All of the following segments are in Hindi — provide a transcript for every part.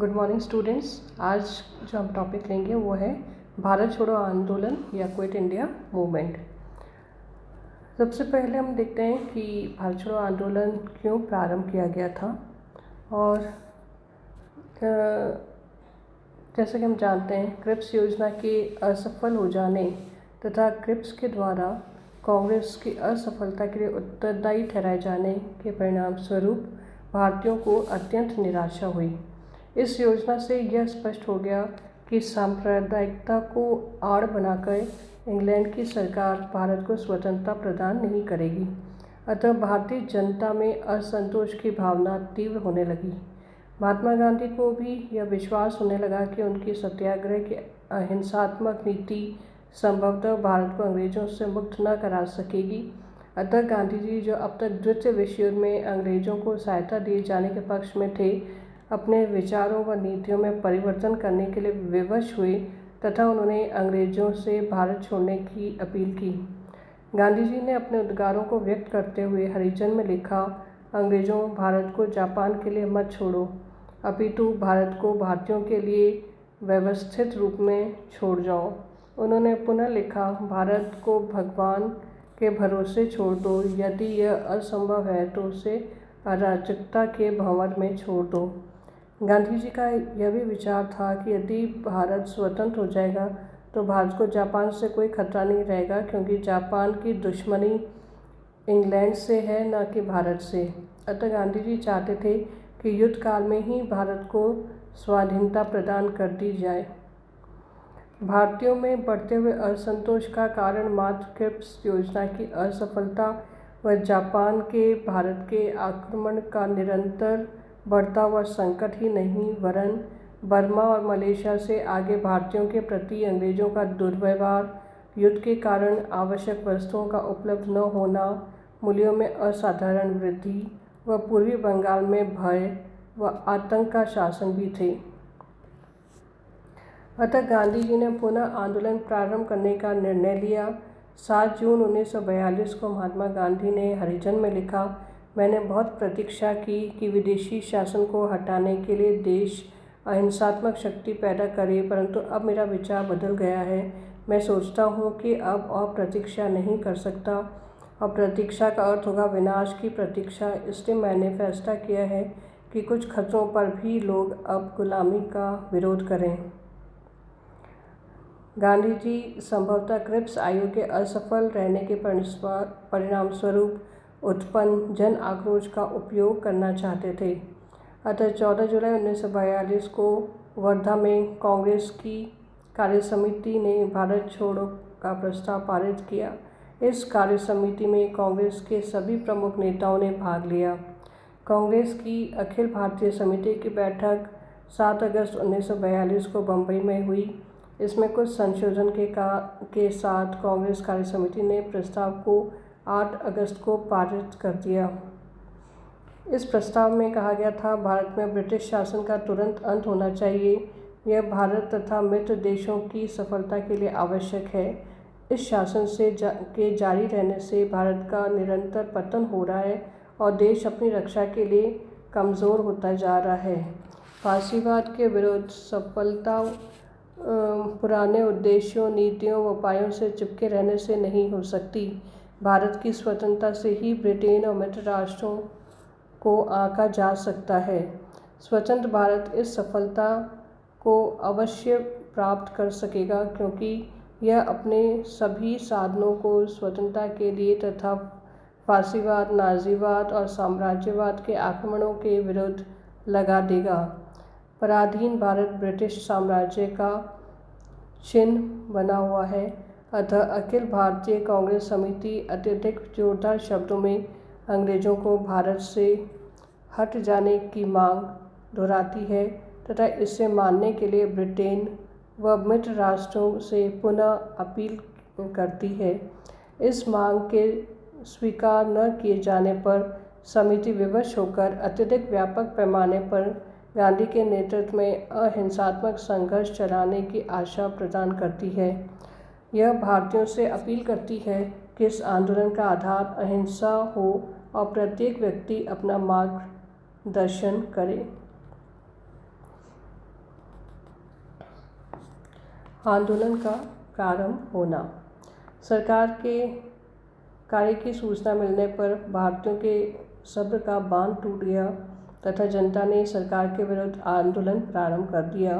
Good morning students. आज जो हम टॉपिक लेंगे वो है भारत छोड़ो आंदोलन या क्विट इंडिया मूवमेंट। सबसे पहले हम देखते हैं कि भारत छोड़ो आंदोलन क्यों प्रारंभ किया गया था। और जैसे कि हम जानते हैं, क्रिप्स योजना के असफल हो जाने तथा क्रिप्स के द्वारा कांग्रेस की असफलता के लिए उत्तरदायी ठहराए जाने के परिणाम स्वरूप भारतीयों को अत्यंत निराशा हुई। इस योजना से यह स्पष्ट हो गया कि सांप्रदायिकता को आड़ बनाकर इंग्लैंड की सरकार भारत को स्वतंत्रता प्रदान नहीं करेगी। अतः भारतीय जनता में असंतोष की भावना तीव्र होने लगी। महात्मा गांधी को भी यह विश्वास होने लगा कि उनकी सत्याग्रह की अहिंसात्मक नीति संभवतः भारत को अंग्रेजों से मुक्त न करा सकेगी। अतः गांधी जी, जो अब तक द्वितीय विश्व युद्ध में अंग्रेजों को सहायता दिए जाने के पक्ष में थे, अपने विचारों व नीतियों में परिवर्तन करने के लिए विवश हुए तथा उन्होंने अंग्रेजों से भारत छोड़ने की अपील की। गांधी जी ने अपने उद्गारों को व्यक्त करते हुए हरिजन में लिखा, अंग्रेजों, भारत को जापान के लिए मत छोड़ो, अपितु भारत को भारतीयों के लिए व्यवस्थित रूप में छोड़ जाओ। उन्होंने पुनः लिखा, भारत को भगवान के भरोसे छोड़ दो, यदि यह असंभव है तो उसे अराजकता के भंवर में छोड़ दो। गांधी जी का यह भी विचार था कि यदि भारत स्वतंत्र हो जाएगा तो भारत को जापान से कोई खतरा नहीं रहेगा, क्योंकि जापान की दुश्मनी इंग्लैंड से है, न कि भारत से। अतः गांधी जी चाहते थे कि युद्ध काल में ही भारत को स्वाधीनता प्रदान कर दी जाए। भारतीयों में बढ़ते हुए असंतोष का कारण मात्र क्रिप्स योजना की असफलता व जापान के भारत के आक्रमण का निरंतर बढ़ता हुआ संकट ही नहीं, वरन बर्मा और मलेशिया से आगे भारतीयों के प्रति अंग्रेजों का दुर्व्यवहार, युद्ध के कारण आवश्यक वस्तुओं का उपलब्ध न होना, मूल्यों में असाधारण वृद्धि व पूर्वी बंगाल में भय व आतंक का शासन भी थे। अतः गांधी जी ने पुनः आंदोलन प्रारंभ करने का निर्णय लिया। 7 जून 1942 को महात्मा गांधी ने हरिजन में लिखा, मैंने बहुत प्रतीक्षा की कि विदेशी शासन को हटाने के लिए देश अहिंसात्मक शक्ति पैदा करे, परंतु अब मेरा विचार बदल गया है। मैं सोचता हूँ कि अब और प्रतीक्षा नहीं कर सकता, और प्रतीक्षा का अर्थ होगा विनाश की प्रतीक्षा। इसलिए मैंने फैसला किया है कि कुछ खतरों पर भी लोग अब गुलामी का विरोध करें। गांधी जी संभवतः क्रिप्स आयोग के असफल रहने के परिणाम स्वरूप उत्पन्न जन आक्रोश का उपयोग करना चाहते थे। अतः 14 जुलाई 1942 को वर्धा में कांग्रेस की कार्यसमिति ने भारत छोड़ो का प्रस्ताव पारित किया। इस कार्यसमिति में कांग्रेस के सभी प्रमुख नेताओं ने भाग लिया। कांग्रेस की अखिल भारतीय समिति की बैठक 7 अगस्त 1942 को बम्बई में हुई। इसमें कुछ संशोधन के साथ कांग्रेस कार्यसमिति ने प्रस्ताव को 8 अगस्त को पारित कर दिया। इस प्रस्ताव में कहा गया था, भारत में ब्रिटिश शासन का तुरंत अंत होना चाहिए। यह भारत तथा मित्र देशों की सफलता के लिए आवश्यक है। इस शासन के जारी रहने से भारत का निरंतर पतन हो रहा है और देश अपनी रक्षा के लिए कमज़ोर होता जा रहा है। फासीवाद के विरुद्ध सफलता पुराने उद्देश्यों, नीतियों व उपायों से चिपके रहने से नहीं हो सकती। भारत की स्वतंत्रता से ही ब्रिटेन और मित्र राष्ट्रों को आंका जा सकता है। स्वतंत्र भारत इस सफलता को अवश्य प्राप्त कर सकेगा, क्योंकि यह अपने सभी साधनों को स्वतंत्रता के लिए तथा फासीवाद, नाज़ीवाद और साम्राज्यवाद के आक्रमणों के विरुद्ध लगा देगा। पराधीन भारत ब्रिटिश साम्राज्य का चिन्ह बना हुआ है। अतः अखिल भारतीय कांग्रेस समिति अत्यधिक जोरदार शब्दों में अंग्रेजों को भारत से हट जाने की मांग दोहराती है तथा इसे मानने के लिए ब्रिटेन व मित्र राष्ट्रों से पुनः अपील करती है। इस मांग के स्वीकार न किए जाने पर समिति विवश होकर अत्यधिक व्यापक पैमाने पर गांधी के नेतृत्व में अहिंसात्मक संघर्ष चलाने की आशा प्रदान करती है। यह भारतीयों से अपील करती है कि इस आंदोलन का आधार अहिंसा हो और प्रत्येक व्यक्ति अपना मार्गदर्शन करे। आंदोलन का प्रारंभ होना। सरकार के कार्य की सूचना मिलने पर भारतीयों के सब्र का बांध टूट गया तथा जनता ने सरकार के विरुद्ध आंदोलन प्रारंभ कर दिया।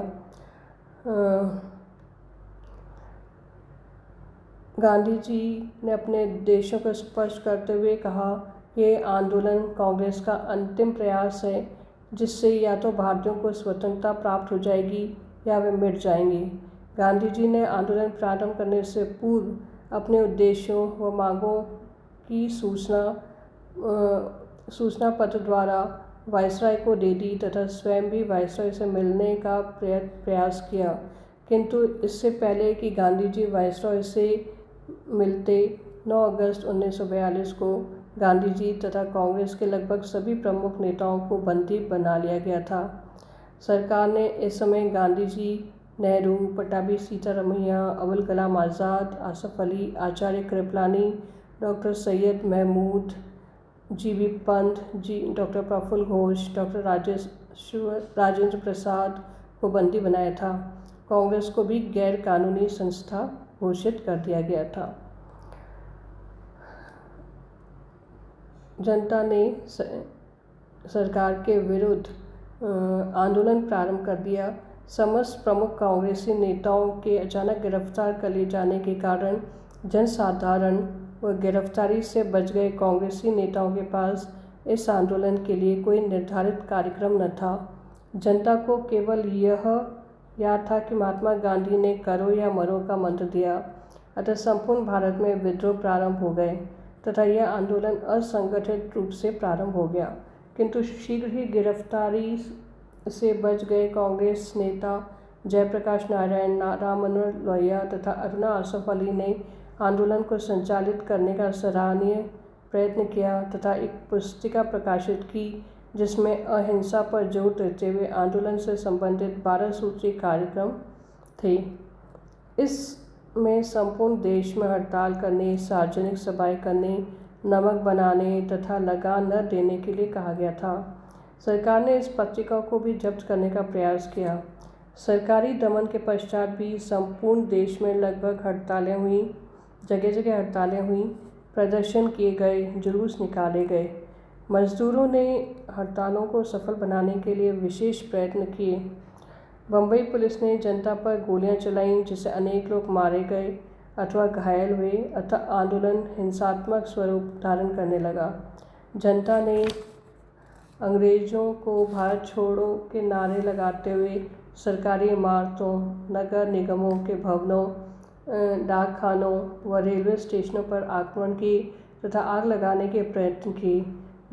गांधी जी ने अपने उद्देश्यों को स्पष्ट करते हुए कहा कि ये आंदोलन कांग्रेस का अंतिम प्रयास है, जिससे या तो भारतीयों को स्वतंत्रता प्राप्त हो जाएगी या वे मिट जाएंगे। गांधी जी ने आंदोलन प्रारंभ करने से पूर्व अपने उद्देश्यों व मांगों की सूचना पत्र द्वारा वायसराय को दे दी तथा स्वयं भी वायसराय से मिलने का प्रयास किया, किंतु इससे पहले कि गांधी जी वायसराय से मिलते 9 अगस्त 1942 को गांधी जी तथा कांग्रेस के लगभग सभी प्रमुख नेताओं को बंदी बना लिया गया था। सरकार ने इस समय Gandhi ji, Nehru, Pattabhi Sitaramayya, Abul Kalam Azad, Asaf Ali, Acharya Kripalani, doctor Syed Mahmud, G B. Pant, doctor Prafulla Ghosh, doctor Rajendra Prasad को बंदी बनाया था। कांग्रेस को भी गैर कानूनी संस्था घोषित कर दिया गया था। जनता ने सरकार के विरुद्ध आंदोलन प्रारंभ कर दिया। समस्त प्रमुख कांग्रेसी नेताओं के अचानक गिरफ्तार कर लिए जाने के कारण जनसाधारण व गिरफ्तारी से बच गए कांग्रेसी नेताओं के पास इस आंदोलन के लिए कोई निर्धारित कार्यक्रम न था। जनता को केवल यह याद था कि महात्मा गांधी ने करो या मरो का मंत्र दिया, अतः संपूर्ण भारत में विद्रोह प्रारंभ हो गए तथा यह आंदोलन असंगठित रूप से प्रारंभ हो गया। किंतु शीघ्र ही गिरफ्तारी से बच गए कांग्रेस नेता जयप्रकाश नारायण, राम मनोहर लोहिया तथा अरुणा आसफ अली ने आंदोलन को संचालित करने का सराहनीय प्रयत्न किया तथा एक पुस्तिका प्रकाशित की, जिसमें अहिंसा पर जोर देते हुए आंदोलन से संबंधित 12 सूत्रीय कार्यक्रम थे। इसमें संपूर्ण देश में हड़ताल करने, सार्वजनिक सभाएं करने, नमक बनाने तथा लगान न देने के लिए कहा गया था। सरकार ने इस पत्रिका को भी जब्त करने का प्रयास किया। सरकारी दमन के पश्चात भी संपूर्ण देश में लगभग हड़तालें हुई, जगह जगह हड़तालें हुई, प्रदर्शन किए गए, जुलूस निकाले गए। मजदूरों ने हड़तालों को सफल बनाने के लिए विशेष प्रयत्न किए। बम्बई पुलिस ने जनता पर गोलियां चलाईं, जिससे अनेक लोग मारे गए अथवा घायल हुए अतः आंदोलन हिंसात्मक स्वरूप धारण करने लगा। जनता ने अंग्रेजों को भारत छोड़ो के नारे लगाते हुए सरकारी इमारतों, नगर निगमों के भवनों, डाकखानों व रेलवे स्टेशनों पर आक्रमण किए तथा आग लगाने के प्रयत्न किए।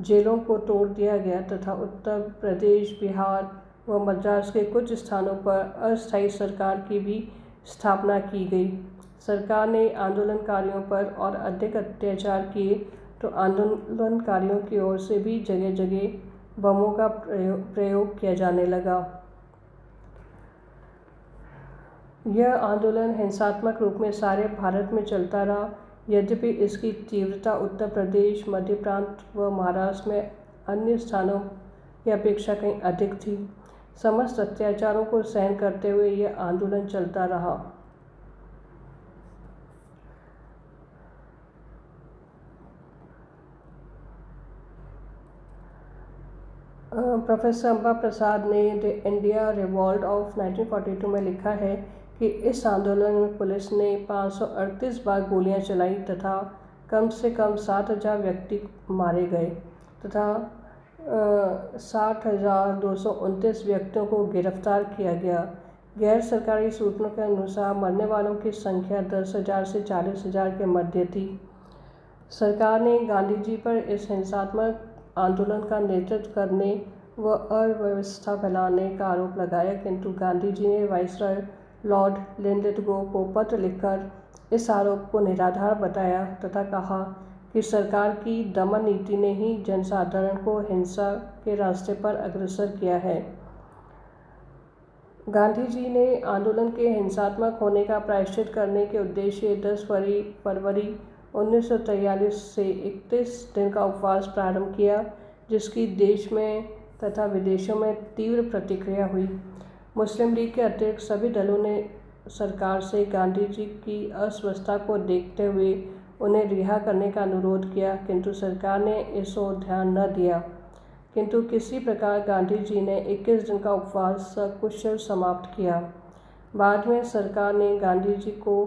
जेलों को तोड़ दिया गया तथा उत्तर प्रदेश, बिहार व मद्रास के कुछ स्थानों पर अस्थायी सरकार की भी स्थापना की गई। सरकार ने आंदोलनकारियों पर और अधिक अत्याचार किए तो आंदोलनकारियों की ओर से भी जगह जगह बमों का प्रयोग किया जाने लगा। यह आंदोलन हिंसात्मक रूप में सारे भारत में चलता रहा, यद्यपि इसकी तीव्रता उत्तर प्रदेश, मध्य प्रांत व महाराष्ट्र में अन्य स्थानों की अपेक्षा कहीं अधिक थी। समस्त अत्याचारों को सहन करते हुए यह आंदोलन चलता रहा। प्रोफेसर अंबा प्रसाद ने द इंडिया रिवॉल्ट ऑफ 1942 में लिखा है कि इस आंदोलन में पुलिस ने 538 बार गोलियां चलाई तथा कम से कम 7,000 व्यक्ति मारे गए तथा 60,229 व्यक्तियों को गिरफ्तार किया गया। गैर सरकारी सूत्रों के अनुसार मरने वालों की संख्या 10,000 से 40,000 के मध्य थी। सरकार ने गांधी जी पर इस हिंसात्मक आंदोलन का नेतृत्व करने व अव्यवस्था फैलाने का आरोप लगाया, किंतु गांधी जी ने वाइसरॉय लॉर्ड लिनलिथगो को पत्र लिखकर इस आरोप को निराधार बताया तथा कहा कि सरकार की दमन नीति ने ही जनसाधारण को हिंसा के रास्ते पर अग्रसर किया है। गांधी जी ने आंदोलन के हिंसात्मक होने का प्रायश्चित करने के उद्देश्य 10 फरवरी 1943 से 31 दिन का उपवास प्रारंभ किया, जिसकी देश में तथा विदेशों में तीव्र प्रतिक्रिया हुई। मुस्लिम लीग के अतिरिक्त सभी दलों ने सरकार से गांधी जी की अस्वस्थता को देखते हुए उन्हें रिहा करने का अनुरोध किया, किंतु सरकार ने इस ओर ध्यान न दिया। किंतु किसी प्रकार गांधी जी ने 21 दिन का उपवास सकुशल समाप्त किया। बाद में सरकार ने गांधी जी को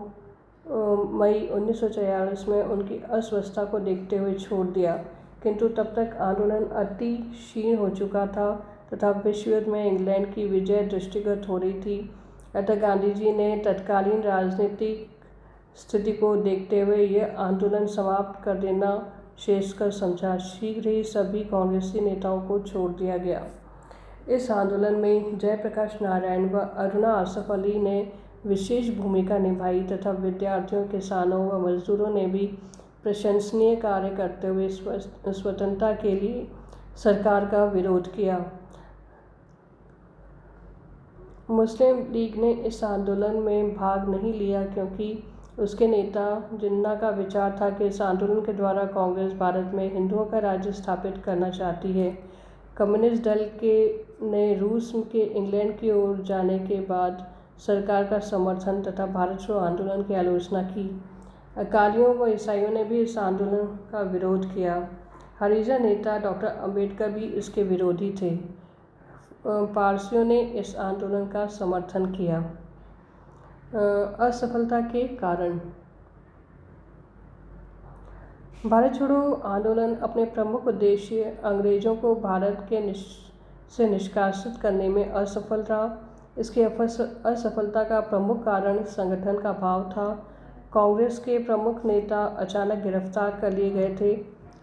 मई 1944 में उनकी अस्वस्थता को देखते हुए छोड़ दिया, किंतु तब तक आंदोलन अति क्षीण हो चुका था तथा विश्व युद्ध में इंग्लैंड की विजय दृष्टिगत हो रही थी। अतः गांधी जी ने तत्कालीन राजनीतिक स्थिति को देखते हुए यह आंदोलन समाप्त कर देना श्रेयस्कर समझा। शीघ्र ही सभी कांग्रेसी नेताओं को छोड़ दिया गया। इस आंदोलन में जयप्रकाश नारायण व अरुणा आसफ अली ने विशेष भूमिका निभाई तथा विद्यार्थियों, किसानों व मजदूरों ने भी प्रशंसनीय कार्य करते हुए स्वतंत्रता के लिए सरकार का विरोध किया। मुस्लिम लीग ने इस आंदोलन में भाग नहीं लिया, क्योंकि उसके नेता जिन्ना का विचार था कि इस आंदोलन के द्वारा कांग्रेस भारत में हिंदुओं का राज्य स्थापित करना चाहती है। कम्युनिस्ट दल ने रूस के इंग्लैंड की ओर जाने के बाद सरकार का समर्थन तथा भारत छोड़ो आंदोलन की आलोचना की। अकालियों व ईसाइयों ने भी इस आंदोलन का विरोध किया। हरिजन नेता डॉक्टर अंबेडकर भी इसके विरोधी थे। पारसियों ने इस आंदोलन का समर्थन किया। असफलता के कारण। भारत छोड़ो आंदोलन अपने प्रमुख उद्देश्य अंग्रेजों को भारत से निष्कासित करने में असफल रहा। इसकी असफलता का प्रमुख कारण संगठन का अभाव था। कांग्रेस के प्रमुख नेता अचानक गिरफ्तार कर लिए गए थे,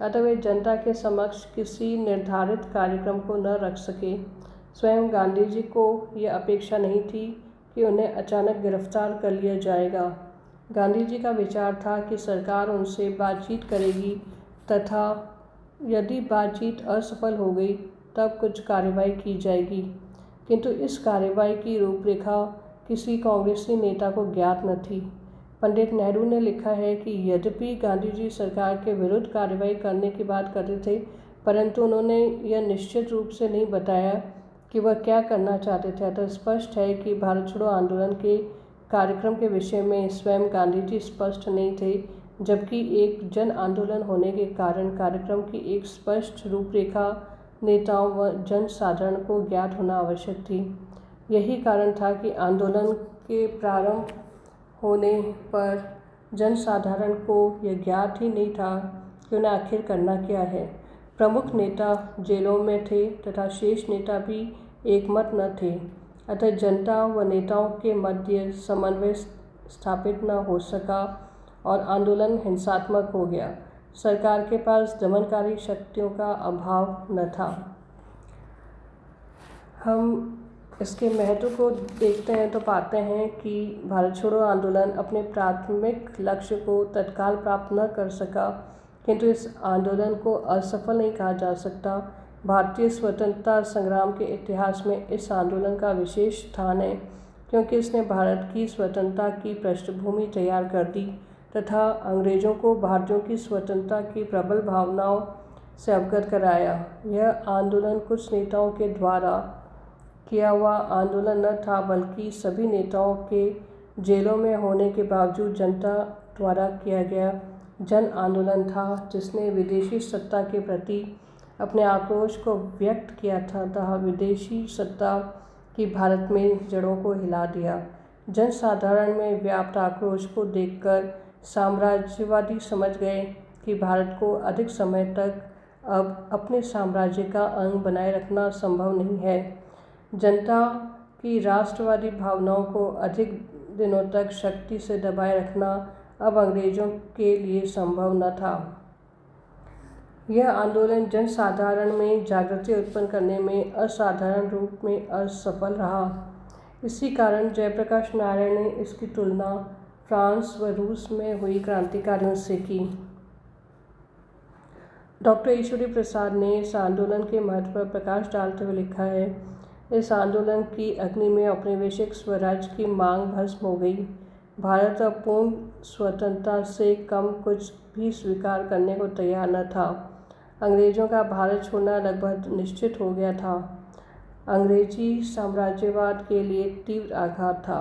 अतः वे जनता के समक्ष किसी निर्धारित कार्यक्रम को न रख सके। स्वयं गांधी जी को यह अपेक्षा नहीं थी कि उन्हें अचानक गिरफ्तार कर लिया जाएगा। गांधी जी का विचार था कि सरकार उनसे बातचीत करेगी तथा यदि बातचीत असफल हो गई तब कुछ कार्रवाई की जाएगी, किंतु इस कार्रवाई की रूपरेखा किसी कांग्रेसी नेता को ज्ञात न थी। पंडित नेहरू ने लिखा है कि यद्यपि गांधी जी सरकार के विरुद्ध कार्रवाई करने की बात करते थे, परंतु उन्होंने यह निश्चित रूप से नहीं बताया कि वह क्या करना चाहते थे। अतः स्पष्ट है कि भारत छोड़ो आंदोलन के कार्यक्रम के विषय में स्वयं गांधी जी स्पष्ट नहीं थे, जबकि एक जन आंदोलन होने के कारण कार्यक्रम की एक स्पष्ट रूपरेखा नेताओं व जन साधारण को ज्ञात होना आवश्यक थी। यही कारण था कि आंदोलन के प्रारंभ होने पर जन साधारण को यह ज्ञात ही नहीं था कि उन्हें आखिर करना क्या है। प्रमुख नेता जेलों में थे तथा शेष नेता भी एकमत न थे, अतः जनता व नेताओं के मध्य समन्वय स्थापित न हो सका और आंदोलन हिंसात्मक हो गया। सरकार के पास दमनकारी शक्तियों का अभाव न था। हम इसके महत्व को देखते हैं तो पाते हैं कि भारत छोड़ो आंदोलन अपने प्राथमिक लक्ष्य को तत्काल प्राप्त न कर सका, किंतु इस आंदोलन को असफल नहीं कहा जा सकता। भारतीय स्वतंत्रता संग्राम के इतिहास में इस आंदोलन का विशेष स्थान है, क्योंकि इसने भारत की स्वतंत्रता की पृष्ठभूमि तैयार कर दी तथा अंग्रेजों को भारतीयों की स्वतंत्रता की प्रबल भावनाओं से अवगत कराया। यह आंदोलन कुछ नेताओं के द्वारा किया हुआ आंदोलन न था, बल्कि सभी नेताओं के जेलों में होने के बावजूद जनता द्वारा किया गया जन आंदोलन था, जिसने विदेशी सत्ता के प्रति अपने आक्रोश को व्यक्त किया था तथा विदेशी सत्ता की भारत में जड़ों को हिला दिया। जन साधारण में व्याप्त आक्रोश को देखकर साम्राज्यवादी समझ गए कि भारत को अधिक समय तक अब अपने साम्राज्य का अंग बनाए रखना संभव नहीं है। जनता की राष्ट्रवादी भावनाओं को अधिक दिनों तक शक्ति से दबाए रखना अब अंग्रेजों के लिए संभव न था। यह आंदोलन जन साधारण में जागृति उत्पन्न करने में असाधारण रूप में असफल रहा। इसी कारण जयप्रकाश नारायण ने इसकी तुलना फ्रांस व रूस में हुई क्रांतिकारियों से की। डॉक्टर ईश्वरी प्रसाद ने इस आंदोलन के महत्व पर प्रकाश डालते हुए लिखा है, इस आंदोलन की अग्नि में औपनिवेशिक स्वराज की मांग भस्म हो गई। भारत अब पूर्ण स्वतंत्रता से कम कुछ भी स्वीकार करने को तैयार न था। अंग्रेजों का भारत छोड़ना लगभग निश्चित हो गया था। अंग्रेजी साम्राज्यवाद के लिए तीव्र आघात था।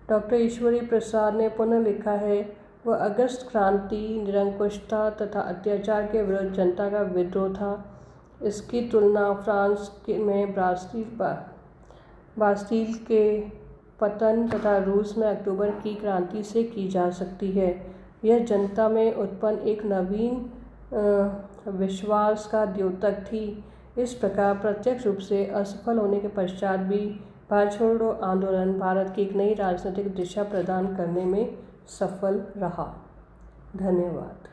डॉक्टर ईश्वरी प्रसाद ने पुनः लिखा है, वह अगस्त क्रांति निरंकुशता तथा अत्याचार के विरुद्ध जनता का विद्रोह था। इसकी तुलना फ्रांस में बास्टील के पतन तथा रूस में अक्टूबर की क्रांति से की जा सकती है। यह जनता में उत्पन्न एक नवीन विश्वास का द्योतक थी। इस प्रकार प्रत्यक्ष रूप से असफल होने के पश्चात भी भारत छोड़ो आंदोलन भारत की एक नई राजनीतिक दिशा प्रदान करने में सफल रहा। धन्यवाद।